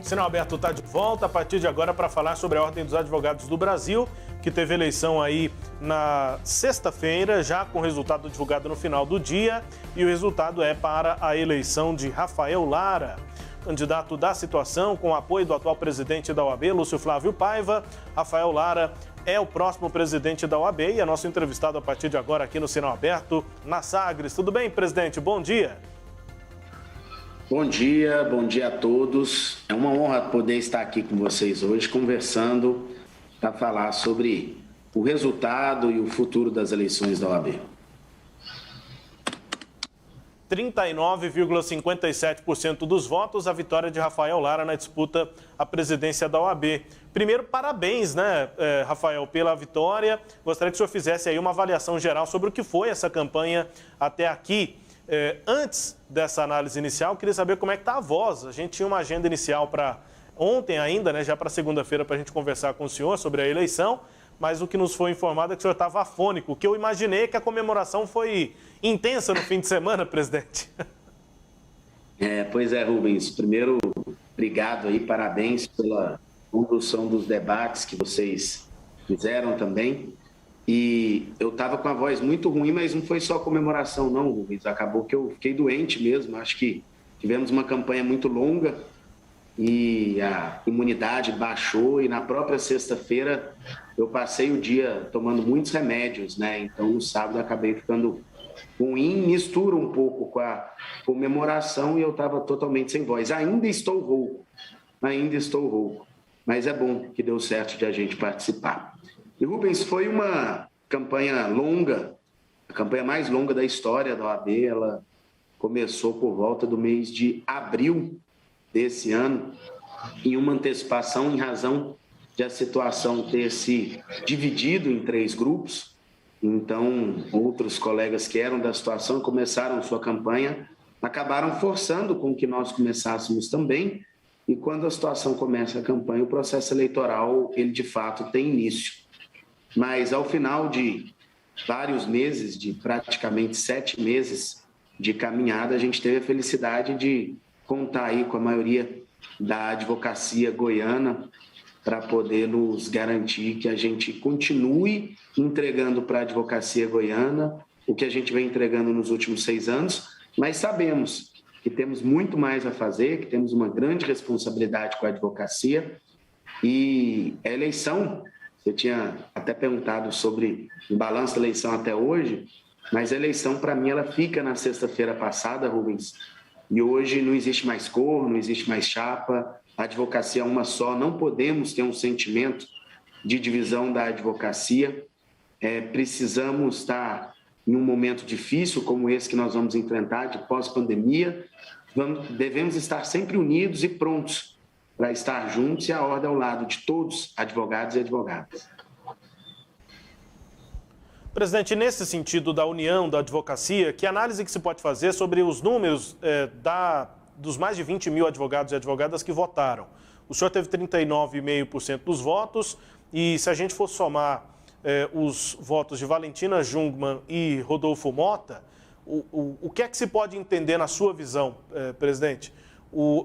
Sinal Aberto está de volta a partir de agora para falar sobre a Ordem dos Advogados do Brasil, que teve eleição aí na sexta-feira, já com o resultado divulgado no final do dia. E o resultado é para a eleição de Rafael Lara, candidato da situação, com o apoio do atual presidente da OAB, Lúcio Flávio Paiva. Rafael Lara é o próximo presidente da OAB e é nosso entrevistado a partir de agora aqui no Sinal Aberto, na Sagres. Tudo bem, presidente? Bom dia. Bom dia a todos. É uma honra poder estar aqui com vocês hoje, conversando para falar sobre o resultado e o futuro das eleições da OAB. 39,57% dos votos, a vitória de Rafael Lara na disputa à presidência da OAB. Primeiro, parabéns, né, Rafael, pela vitória. Gostaria que o senhor fizesse aí uma avaliação geral sobre o que foi essa campanha até aqui. Antes dessa análise inicial, queria saber como é que está a voz. A gente tinha uma agenda inicial para ontem ainda, né, já para segunda-feira, para a gente conversar com o senhor sobre a eleição, mas o que nos foi informado é que o senhor estava afônico. O que eu imaginei é que a comemoração foi intensa no fim de semana, presidente. Pois é, Rubens. Primeiro, obrigado aí, parabéns pela condução dos debates que vocês fizeram também. E eu estava com a voz muito ruim, mas não foi só comemoração não, Rubens. Acabou que eu fiquei doente mesmo. Acho que tivemos uma campanha muito longa e a imunidade baixou. E na própria sexta-feira eu passei o dia tomando muitos remédios, né? Então no sábado acabei ficando ruim, mistura um pouco com a comemoração e eu estava totalmente sem voz. Ainda estou rouco, mas é bom que deu certo de a gente participar. E, Rubens, foi uma campanha longa, a campanha mais longa da história da OAB. Ela começou por volta do mês de abril desse ano, em uma antecipação em razão de a situação ter se dividido em 3 grupos. Então, outros colegas que eram da situação começaram sua campanha, acabaram forçando com que nós começássemos também. E quando a situação começa a campanha, o processo eleitoral, ele de fato tem início. Mas ao final de vários meses, de praticamente 7 meses de caminhada, a gente teve a felicidade de contar aí com a maioria da advocacia goiana para poder nos garantir que a gente continue entregando para a advocacia goiana o que a gente vem entregando nos últimos 6 anos, mas sabemos que temos muito mais a fazer, que temos uma grande responsabilidade com a advocacia e a eleição. Você tinha até perguntado sobre o balanço da eleição até hoje, mas a eleição, para mim, ela fica na sexta-feira passada, Rubens, e hoje não existe mais cor, não existe mais chapa, a advocacia é uma só, não podemos ter um sentimento de divisão da advocacia, precisamos estar em um momento difícil como esse que nós vamos enfrentar, de pós-pandemia, devemos estar sempre unidos e prontos para estar juntos e a ordem ao lado de todos, advogados e advogadas. Presidente, nesse sentido da união da advocacia, que análise que se pode fazer sobre os números dos mais de 20 mil advogados e advogadas que votaram? O senhor teve 39,5% dos votos e se a gente for somar os votos de Valentina Jungmann e Rodolfo Mota, o que é que se pode entender na sua visão, presidente?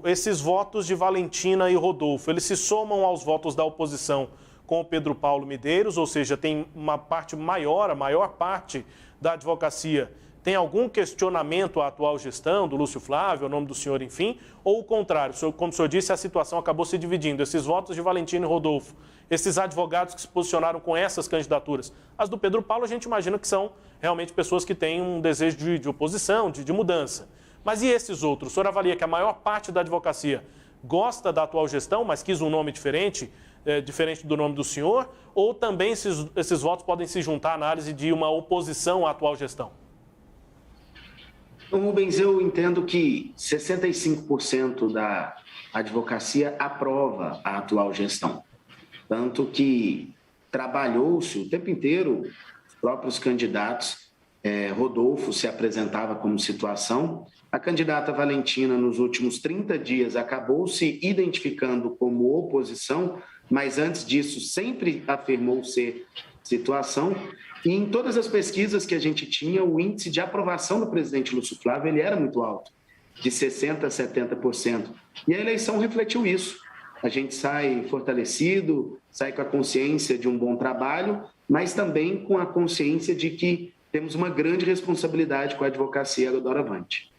Esses votos de Valentina e Rodolfo, eles se somam aos votos da oposição com o Pedro Paulo Medeiros, ou seja, tem uma parte maior, a maior parte da advocacia tem algum questionamento à atual gestão do Lúcio Flávio, o nome do senhor, enfim, ou o contrário, como o senhor disse, a situação acabou se dividindo, esses votos de Valentina e Rodolfo, esses advogados que se posicionaram com essas candidaturas, as do Pedro Paulo a gente imagina que são realmente pessoas que têm um desejo de oposição, de mudança. Mas e esses outros? O senhor avalia que a maior parte da advocacia gosta da atual gestão, mas quis um nome diferente, diferente do nome do senhor? Ou também esses votos podem se juntar à análise de uma oposição à atual gestão? Rubens, eu entendo que 65% da advocacia aprova a atual gestão. Tanto que trabalhou-se o tempo inteiro, os próprios candidatos, Rodolfo se apresentava como situação. A candidata Valentina, nos últimos 30 dias, acabou se identificando como oposição, mas antes disso sempre afirmou ser situação. E em todas as pesquisas que a gente tinha, o índice de aprovação do presidente Lúcio Flávio ele era muito alto. de 60% a 70%. E a eleição refletiu isso. A gente sai fortalecido, sai com a consciência de um bom trabalho, mas também com a consciência de que temos uma grande responsabilidade com a advocacia doravante.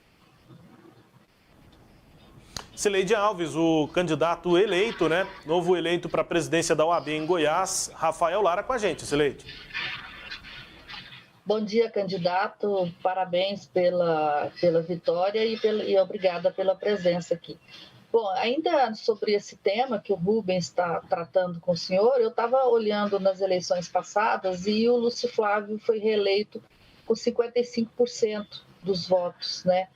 Cileide Alves, o candidato eleito, né? Novo eleito para a presidência da OAB em Goiás, Rafael Lara, com a gente. Cileide. Bom dia, candidato. Parabéns pela vitória e obrigada pela presença aqui. Bom, ainda sobre esse tema que o Rubens está tratando com o senhor, eu estava olhando nas eleições passadas e o Lúcio Flávio foi reeleito com 55% dos votos, né?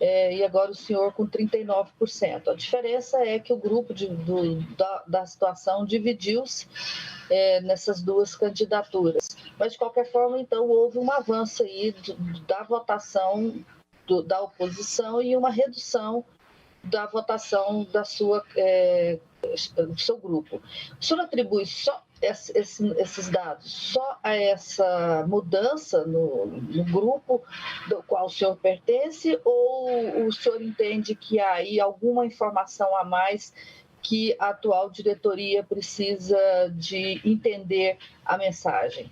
E agora o senhor com 39%. A diferença é que o grupo da situação dividiu-se nessas duas candidaturas. Mas, de qualquer forma, então, houve um avanço aí da votação da oposição e uma redução da votação do seu grupo. O senhor atribui só esses dados só a essa mudança no grupo do qual o senhor pertence, ou o senhor entende que há aí alguma informação a mais que a atual diretoria precisa de entender a mensagem?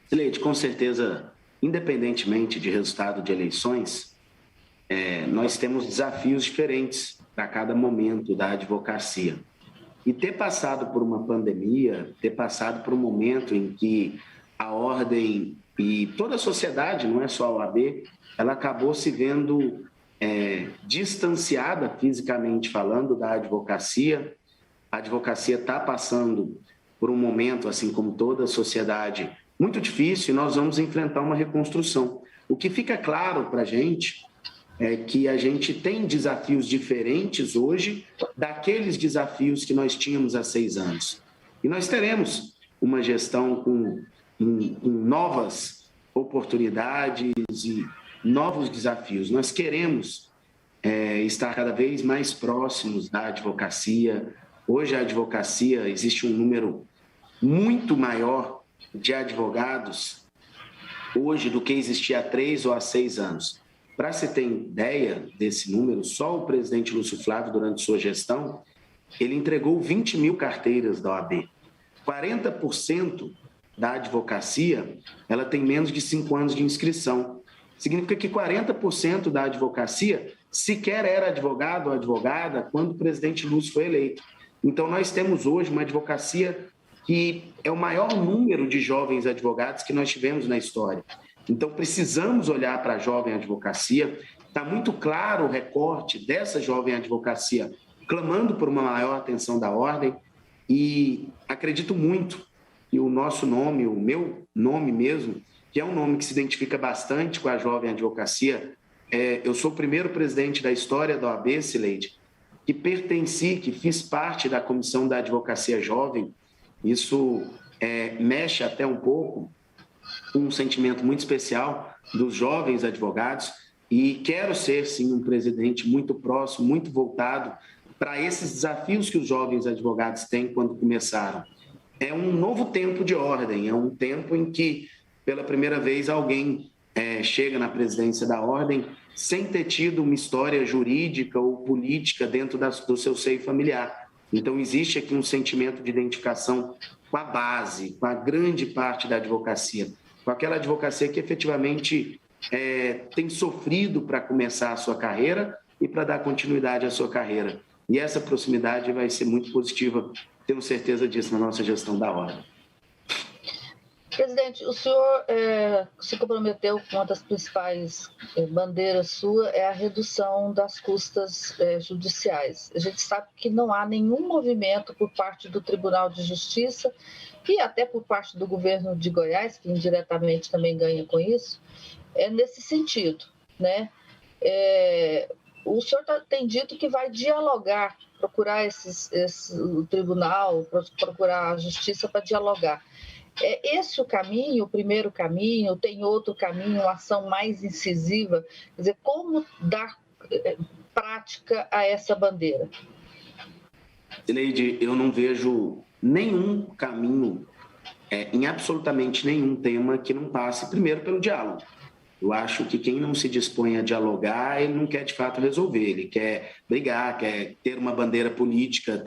Cileide, com certeza, independentemente de resultado de eleições, nós temos desafios diferentes para cada momento da advocacia. E ter passado por uma pandemia, ter passado por um momento em que a ordem e toda a sociedade, não é só a OAB, ela acabou se vendo distanciada fisicamente falando da advocacia. A advocacia está passando por um momento, assim como toda a sociedade, muito difícil, e nós vamos enfrentar uma reconstrução. O que fica claro para a gente é que a gente tem desafios diferentes hoje daqueles desafios que nós tínhamos há 6 anos. E nós teremos uma gestão com novas oportunidades e novos desafios. Nós queremos estar cada vez mais próximos da advocacia. Hoje a advocacia, existe um número muito maior de advogados hoje do que existia há 3 ou há 6 anos. Para se ter ideia desse número, só o presidente Lúcio Flávio, durante sua gestão, ele entregou 20 mil carteiras da OAB. 40% da advocacia, ela tem menos de 5 anos de inscrição. Significa que 40% da advocacia sequer era advogado ou advogada quando o presidente Lúcio foi eleito. Então, nós temos hoje uma advocacia que é o maior número de jovens advogados que nós tivemos na história. Então, precisamos olhar para a jovem advocacia. Está muito claro o recorte dessa jovem advocacia clamando por uma maior atenção da ordem, e acredito muito que o nosso nome, o meu nome mesmo, que é um nome que se identifica bastante com a jovem advocacia, eu sou o primeiro presidente da história da OAB, Cileide, que pertenci, que fiz parte da Comissão da Advocacia Jovem. Isso mexe até um pouco um sentimento muito especial dos jovens advogados, e quero ser, sim, um presidente muito próximo, muito voltado para esses desafios que os jovens advogados têm quando começaram. É um novo tempo de ordem, é um tempo em que, pela primeira vez, alguém chega na presidência da ordem sem ter tido uma história jurídica ou política dentro do seu seio familiar. Então, existe aqui um sentimento de identificação com a base, com a grande parte da advocacia, com aquela advocacia que efetivamente tem sofrido para começar a sua carreira e para dar continuidade à sua carreira. E essa proximidade vai ser muito positiva, temos certeza disso na nossa gestão da ordem. Presidente, o senhor se comprometeu com uma das principais bandeiras sua, é a redução das custas judiciais. A gente sabe que não há nenhum movimento por parte do Tribunal de Justiça e até por parte do governo de Goiás, que indiretamente também ganha com isso, nesse sentido, né? O senhor tem dito que vai dialogar, procurar o tribunal, procurar a justiça para dialogar. É esse o caminho, o primeiro caminho? Tem outro caminho, uma ação mais incisiva? Quer dizer, como dar prática a essa bandeira? Cileide, eu não vejo nenhum caminho em absolutamente nenhum tema que não passe primeiro pelo diálogo. Eu acho que quem não se dispõe a dialogar, ele não quer de fato resolver, ele quer brigar, quer ter uma bandeira política,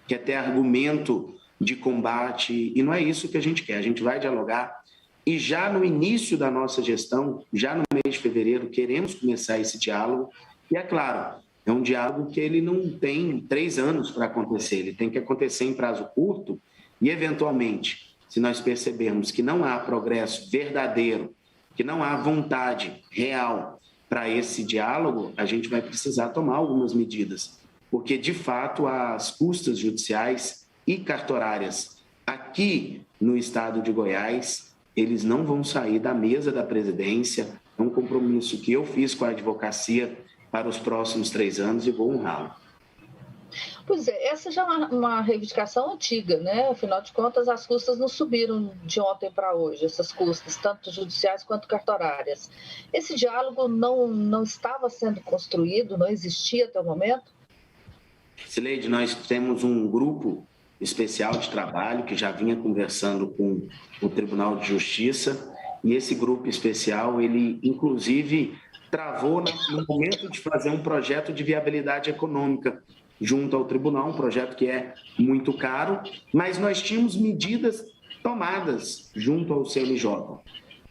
quer ter argumento de combate, e não é isso que a gente quer. A gente vai dialogar e já no início da nossa gestão, já no mês de fevereiro, queremos começar esse diálogo. E é claro, é um diálogo que ele não tem 3 anos para acontecer, ele tem que acontecer em prazo curto e, eventualmente, se nós percebermos que não há progresso verdadeiro, que não há vontade real para esse diálogo, a gente vai precisar tomar algumas medidas, porque, de fato, as custas judiciais e cartorárias aqui no estado de Goiás, eles não vão sair da mesa da presidência. É um compromisso que eu fiz com a advocacia para os próximos 3 anos e vou honrá-lo. Pois é, essa já é uma reivindicação antiga, né? Afinal de contas, as custas não subiram de ontem para hoje, essas custas, tanto judiciais quanto cartorárias. Esse diálogo não estava sendo construído, não existia até o momento? Cileide, nós temos um grupo especial de trabalho que já vinha conversando com o Tribunal de Justiça, e esse grupo especial, ele inclusive travou no momento de fazer um projeto de viabilidade econômica junto ao tribunal, um projeto que é muito caro, mas nós tínhamos medidas tomadas junto ao CNJ.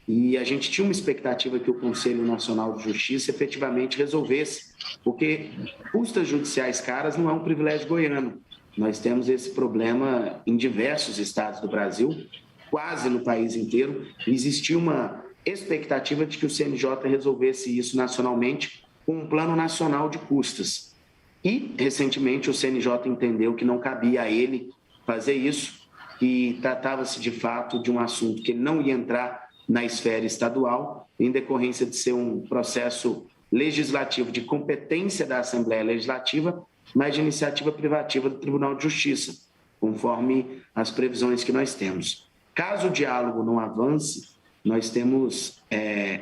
E a gente tinha uma expectativa que o Conselho Nacional de Justiça efetivamente resolvesse, porque custas judiciais caras não é um privilégio goiano. Nós temos esse problema em diversos estados do Brasil, quase no país inteiro. Existia uma expectativa de que o CNJ resolvesse isso nacionalmente com um plano nacional de custas. E, recentemente, o CNJ entendeu que não cabia a ele fazer isso, e tratava-se, de fato, de um assunto que não ia entrar na esfera estadual, em decorrência de ser um processo legislativo de competência da Assembleia Legislativa, mas de iniciativa privativa do Tribunal de Justiça, conforme as previsões que nós temos. Caso o diálogo não avance, nós temos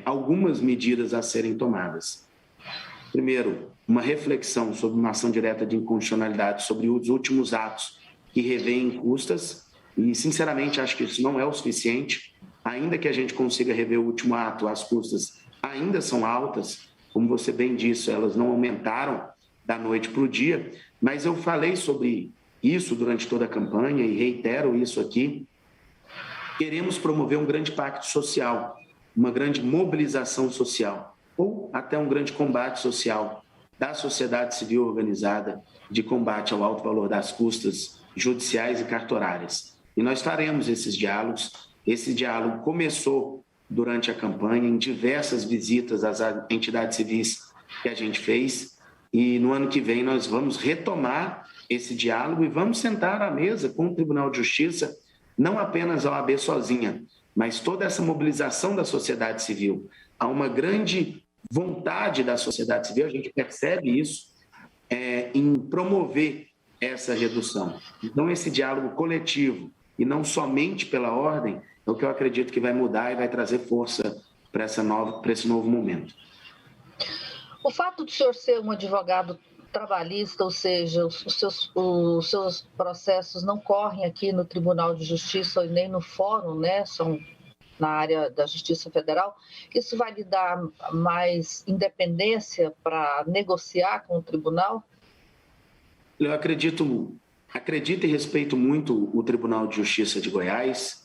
algumas medidas a serem tomadas. Primeiro, uma reflexão sobre uma ação direta de inconstitucionalidade sobre os últimos atos que revêem custas, e, sinceramente, acho que isso não é o suficiente. Ainda que a gente consiga rever o último ato, as custas ainda são altas, como você bem disse, elas não aumentaram da noite para o dia, mas eu falei sobre isso durante toda a campanha e reitero isso aqui. Queremos promover um grande pacto social, uma grande mobilização social, ou até um grande combate social da sociedade civil organizada de combate ao alto valor das custas judiciais e cartorárias. E nós faremos esses diálogos. Esse diálogo começou durante a campanha, em diversas visitas às entidades civis que a gente fez, e no ano que vem nós vamos retomar esse diálogo e vamos sentar à mesa com o Tribunal de Justiça, não apenas a OAB sozinha, mas toda essa mobilização da sociedade civil. Há uma grande vontade da sociedade civil, a gente percebe isso, em promover essa redução. Então, esse diálogo coletivo, e não somente pela ordem, é o que eu acredito que vai mudar e vai trazer força para esse novo momento. O fato de o senhor ser um advogado trabalhista, ou seja, os seus processos não correm aqui no Tribunal de Justiça e nem no Fórum, né? São na área da Justiça Federal, isso vai lhe dar mais independência para negociar com o tribunal? Eu acredito e respeito muito o Tribunal de Justiça de Goiás,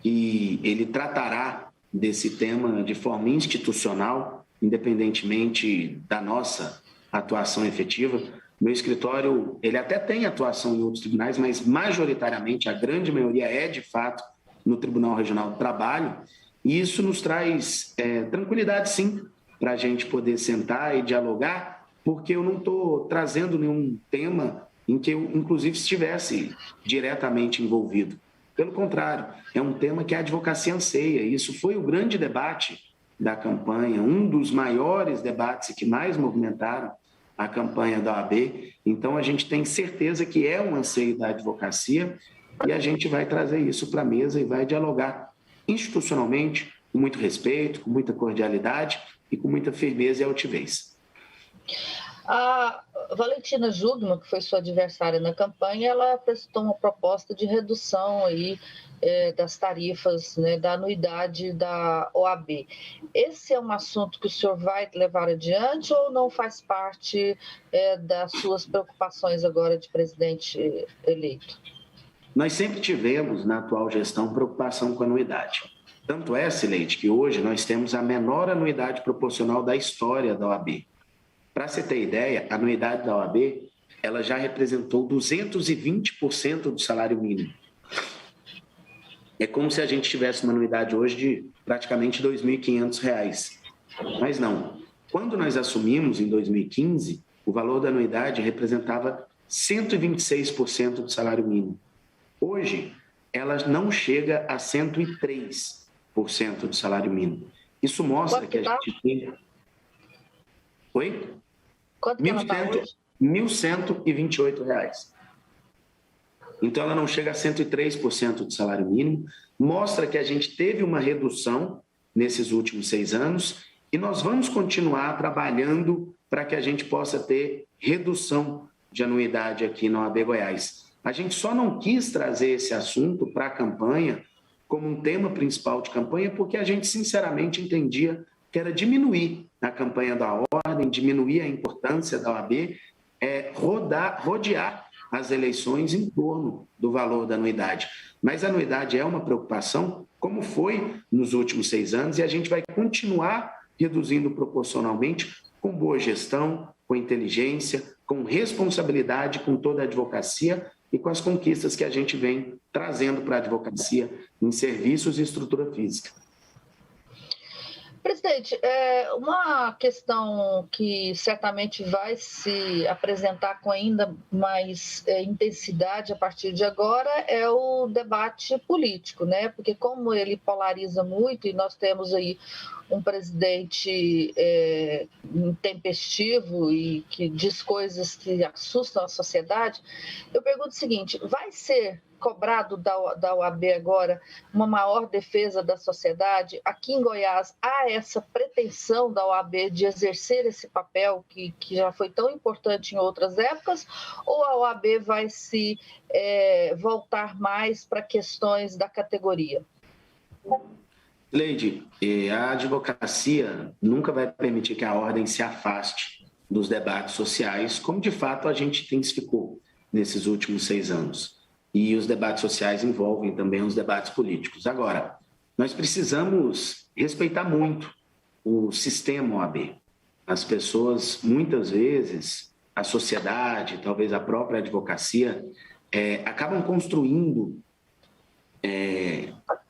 e ele tratará desse tema de forma institucional, independentemente da nossa atuação efetiva. Meu escritório, ele até tem atuação em outros tribunais, mas majoritariamente, a grande maioria é, de fato, no Tribunal Regional do Trabalho, e isso nos traz tranquilidade, sim, para a gente poder sentar e dialogar, porque eu não estou trazendo nenhum tema em que eu, inclusive, estivesse diretamente envolvido. Pelo contrário, é um tema que a advocacia anseia. Isso foi o grande debate da campanha, um dos maiores debates que mais movimentaram a campanha da OAB. Então, a gente tem certeza que é um anseio da advocacia, e a gente vai trazer isso para a mesa e vai dialogar institucionalmente, com muito respeito, com muita cordialidade e com muita firmeza e altivez. Valentina Jugman, que foi sua adversária na campanha, ela apresentou uma proposta de redução aí, das tarifas, né, da anuidade da OAB. Esse é um assunto que o senhor vai levar adiante ou não faz parte das suas preocupações agora de presidente eleito? Nós sempre tivemos, na atual gestão, preocupação com a anuidade. Tanto é, Cileide, que hoje nós temos a menor anuidade proporcional da história da OAB. Para você ter ideia, a anuidade da OAB ela já representou 220% do salário mínimo. É como se a gente tivesse uma anuidade hoje de praticamente R$ 2.500. Mas não. Quando nós assumimos, em 2015, o valor da anuidade representava 126% do salário mínimo. Hoje, ela não chega a 103% do salário mínimo. Isso mostra que a gente tem... Oi? Quanto que ela está hoje? R$ 1.128. Então, ela não chega a 103% do salário mínimo. Mostra que a gente teve uma redução nesses últimos 6 anos e nós vamos continuar trabalhando para que a gente possa ter redução de anuidade aqui na OAB Goiás. A gente só não quis trazer esse assunto para a campanha como um tema principal de campanha porque a gente, sinceramente, entendia que era diminuir a campanha da ordem, diminuir a importância da OAB, rodear as eleições em torno do valor da anuidade. Mas a anuidade é uma preocupação, como foi nos últimos 6 anos, e a gente vai continuar reduzindo proporcionalmente com boa gestão, com inteligência, com responsabilidade com toda a advocacia e com as conquistas que a gente vem trazendo para a advocacia em serviços e estrutura física. Presidente, uma questão que certamente vai se apresentar com ainda mais intensidade a partir de agora é o debate político, né? Porque como ele polariza muito e nós temos aí um presidente intempestivo e que diz coisas que assustam a sociedade, eu pergunto o seguinte, vai ser cobrado da OAB agora uma maior defesa da sociedade? Aqui em Goiás há essa pretensão da OAB de exercer esse papel que já foi tão importante em outras épocas, ou a OAB vai se voltar mais para questões da categoria? Leide, a advocacia nunca vai permitir que a ordem se afaste dos debates sociais, como de fato a gente intensificou nesses últimos 6 anos. E os debates sociais envolvem também os debates políticos. Agora, nós precisamos respeitar muito o sistema OAB. As pessoas, muitas vezes, a sociedade, talvez a própria advocacia, acabam construindo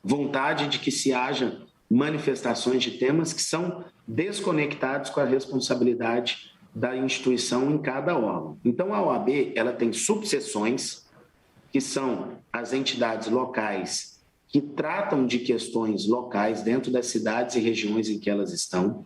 vontade de que se haja manifestações de temas que são desconectados com a responsabilidade da instituição em cada órgão. Então, a OAB ela tem subseções, que são as entidades locais que tratam de questões locais dentro das cidades e regiões em que elas estão.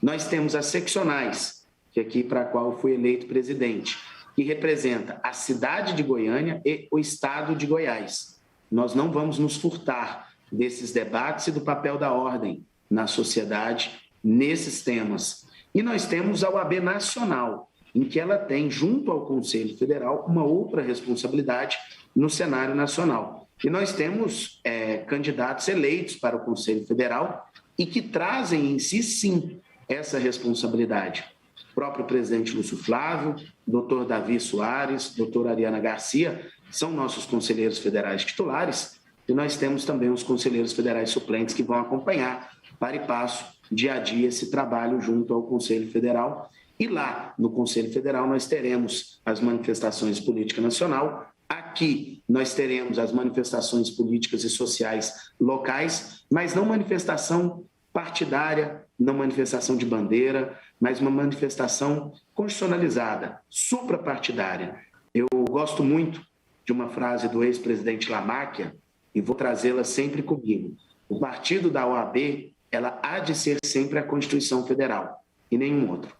Nós temos as seccionais, que aqui para a qual eu fui eleito presidente, que representa a cidade de Goiânia e o estado de Goiás. Nós não vamos nos furtar desses debates e do papel da ordem na sociedade nesses temas. E nós temos a OAB Nacional, em que ela tem, junto ao Conselho Federal, uma outra responsabilidade no cenário nacional. E nós temos candidatos eleitos para o Conselho Federal e que trazem em si, sim, essa responsabilidade. O próprio presidente Lúcio Flávio, doutor Davi Soares, doutora Ariana Garcia, são nossos conselheiros federais titulares, e nós temos também os conselheiros federais suplentes que vão acompanhar, para e passo, dia a dia, esse trabalho junto ao Conselho Federal. E lá, no Conselho Federal, nós teremos as manifestações políticas nacional. Aqui, nós teremos as manifestações políticas e sociais locais, mas não manifestação partidária, não manifestação de bandeira, mas uma manifestação constitucionalizada, suprapartidária. Eu gosto muito de uma frase do ex-presidente Lamáquia, e vou trazê-la sempre comigo. O partido da OAB, ela há de ser sempre a Constituição Federal, e nenhum outro.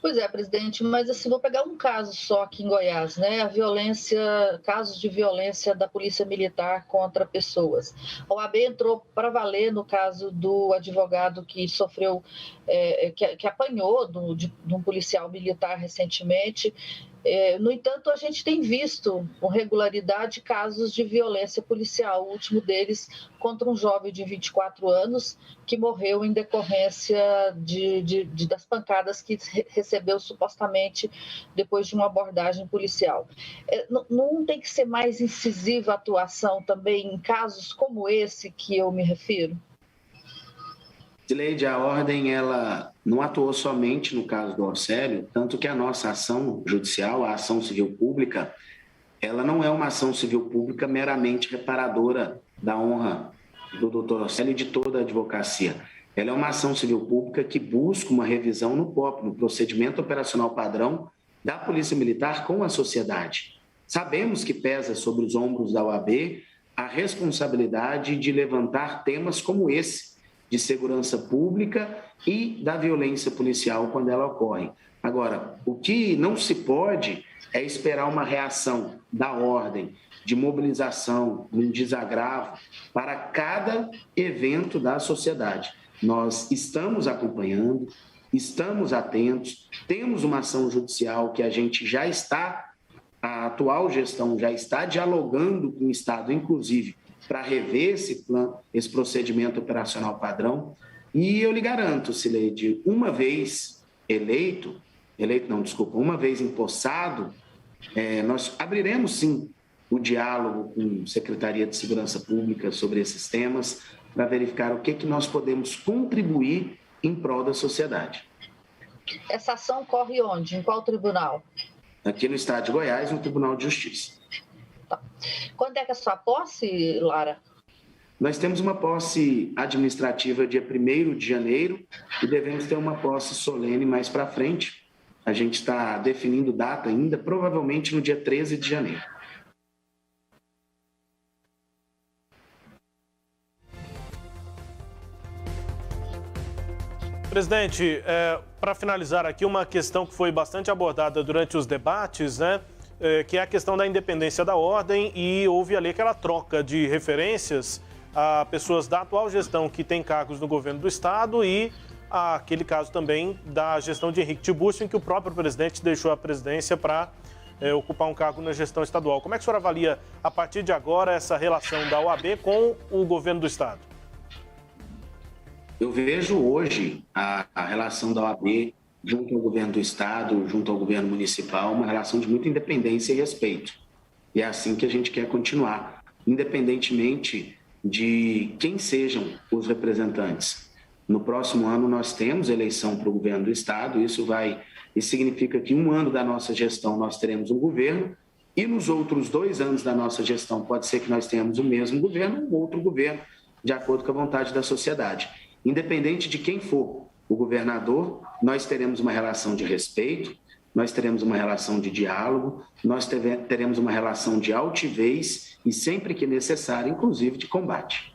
Pois é, presidente, mas assim, vou pegar um caso só aqui em Goiás, né? Casos de violência da Polícia Militar contra pessoas. A OAB entrou para valer no caso do advogado que sofreu, que apanhou de um policial militar recentemente. No entanto, a gente tem visto com regularidade casos de violência policial, o último deles contra um jovem de 24 anos que morreu em decorrência das pancadas que recebeu supostamente depois de uma abordagem policial. Não tem que ser mais incisiva a atuação também em casos como esse que eu me refiro? Sileide, a ordem ela não atuou somente no caso do Orcélio, tanto que a nossa ação judicial, a ação civil pública, ela não é uma ação civil pública meramente reparadora da honra do doutor Orcélio e de toda a advocacia. Ela é uma ação civil pública que busca uma revisão no POP, no procedimento operacional padrão da Polícia Militar com a sociedade. Sabemos que pesa sobre os ombros da OAB a responsabilidade de levantar temas como esse, de segurança pública e da violência policial quando ela ocorre. Agora, o que não se pode é esperar uma reação da ordem de mobilização, um desagravo para cada evento da sociedade. Nós estamos acompanhando, estamos atentos, temos uma ação judicial que a atual gestão já está dialogando com o Estado, inclusive, para rever esse procedimento operacional padrão. E eu lhe garanto, Sileide, uma vez uma vez empossado, nós abriremos sim o diálogo com a Secretaria de Segurança Pública sobre esses temas, para verificar o que nós podemos contribuir em prol da sociedade. Essa ação corre onde? Em qual tribunal? Aqui no estado de Goiás, no Tribunal de Justiça. Tá. Quando é que é a sua posse, Lara? Nós temos uma posse administrativa dia 1º de janeiro e devemos ter uma posse solene mais para frente. A gente está definindo data ainda, provavelmente no dia 13 de janeiro. Presidente, para finalizar aqui, uma questão que foi bastante abordada durante os debates, né? Que é a questão da independência da ordem, e houve ali aquela troca de referências a pessoas da atual gestão que têm cargos no governo do estado e aquele caso também da gestão de Henrique Tiburcio, em que o próprio presidente deixou a presidência para ocupar um cargo na gestão estadual. Como é que o senhor avalia, a partir de agora, essa relação da OAB com o governo do estado? Eu vejo hoje a relação da OAB junto ao governo do estado, junto ao governo municipal, uma relação de muita independência e respeito. E é assim que a gente quer continuar, independentemente de quem sejam os representantes. No próximo ano nós temos eleição para o governo do estado, isso significa que um ano da nossa gestão nós teremos um governo, e nos outros 2 anos da nossa gestão pode ser que nós tenhamos o mesmo governo ou outro governo, de acordo com a vontade da sociedade. Independente de quem for o governador, nós teremos uma relação de respeito, nós teremos uma relação de diálogo, nós teremos uma relação de altivez e, sempre que necessário, inclusive de combate.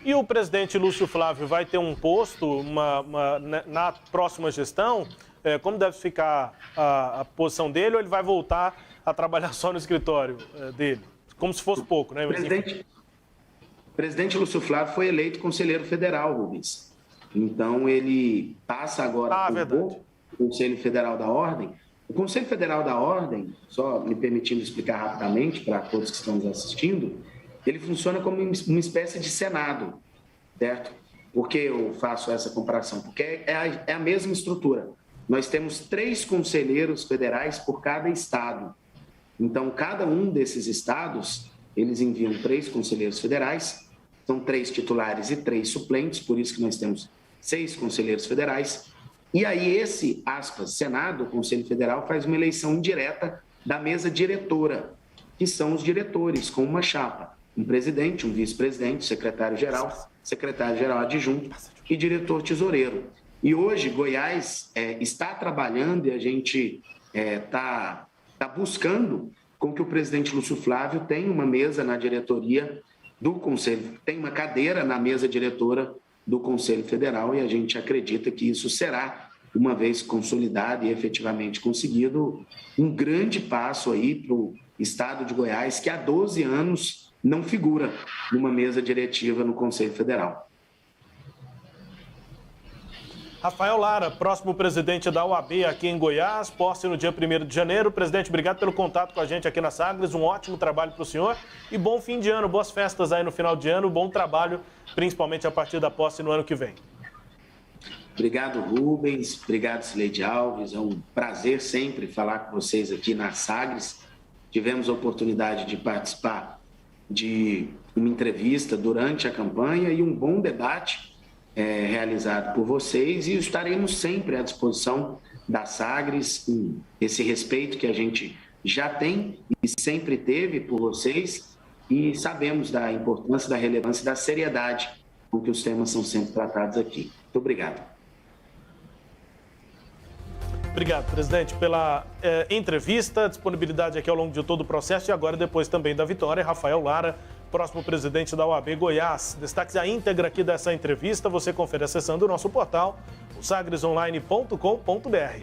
E o presidente Lúcio Flávio vai ter um posto na próxima gestão? Como deve ficar a posição dele, ou ele vai voltar a trabalhar só no escritório dele? Como se fosse pouco, né? O presidente Lúcio Flávio foi eleito conselheiro federal, Rubens. Então, ele passa agora o Conselho Federal da Ordem. O Conselho Federal da Ordem, só me permitindo explicar rapidamente para todos que estão nos assistindo, ele funciona como uma espécie de Senado, certo? Por que eu faço essa comparação? Porque é a mesma estrutura. Nós temos 3 conselheiros federais por cada estado. Então, cada um desses estados, eles enviam 3 conselheiros federais, são 3 titulares e 3 suplentes, por isso que nós temos 6 conselheiros federais. E aí esse, Senado, o Conselho Federal, faz uma eleição indireta da mesa diretora, que são os diretores, com uma chapa, um presidente, um vice-presidente, secretário-geral adjunto e diretor tesoureiro. E hoje Goiás está trabalhando, e a gente está buscando com que o presidente Lúcio Flávio tenha uma mesa na diretoria do Conselho, tem uma cadeira na mesa diretora do Conselho Federal, e a gente acredita que isso será, uma vez consolidado e efetivamente conseguido, um grande passo aí para o Estado de Goiás, que há 12 anos não figura numa mesa diretiva no Conselho Federal. Rafael Lara, próximo presidente da OAB aqui em Goiás, posse no dia 1º de janeiro. Presidente, obrigado pelo contato com a gente aqui na Sagres, um ótimo trabalho para o senhor e bom fim de ano, boas festas aí no final de ano, bom trabalho, principalmente a partir da posse no ano que vem. Obrigado, Rubens, obrigado, Cileide Alves, é um prazer sempre falar com vocês aqui na Sagres. Tivemos a oportunidade de participar de uma entrevista durante a campanha e um bom debate realizado por vocês, e estaremos sempre à disposição da Sagres, com esse respeito que a gente já tem e sempre teve por vocês, e sabemos da importância, da relevância e da seriedade com que os temas são sempre tratados aqui. Muito obrigado. Obrigado, presidente, pela entrevista, disponibilidade aqui ao longo de todo o processo e agora depois também da vitória. Rafael Lara, próximo presidente da OAB Goiás. Destaques a íntegra aqui dessa entrevista, você confere acessando o nosso portal, sagresonline.com.br.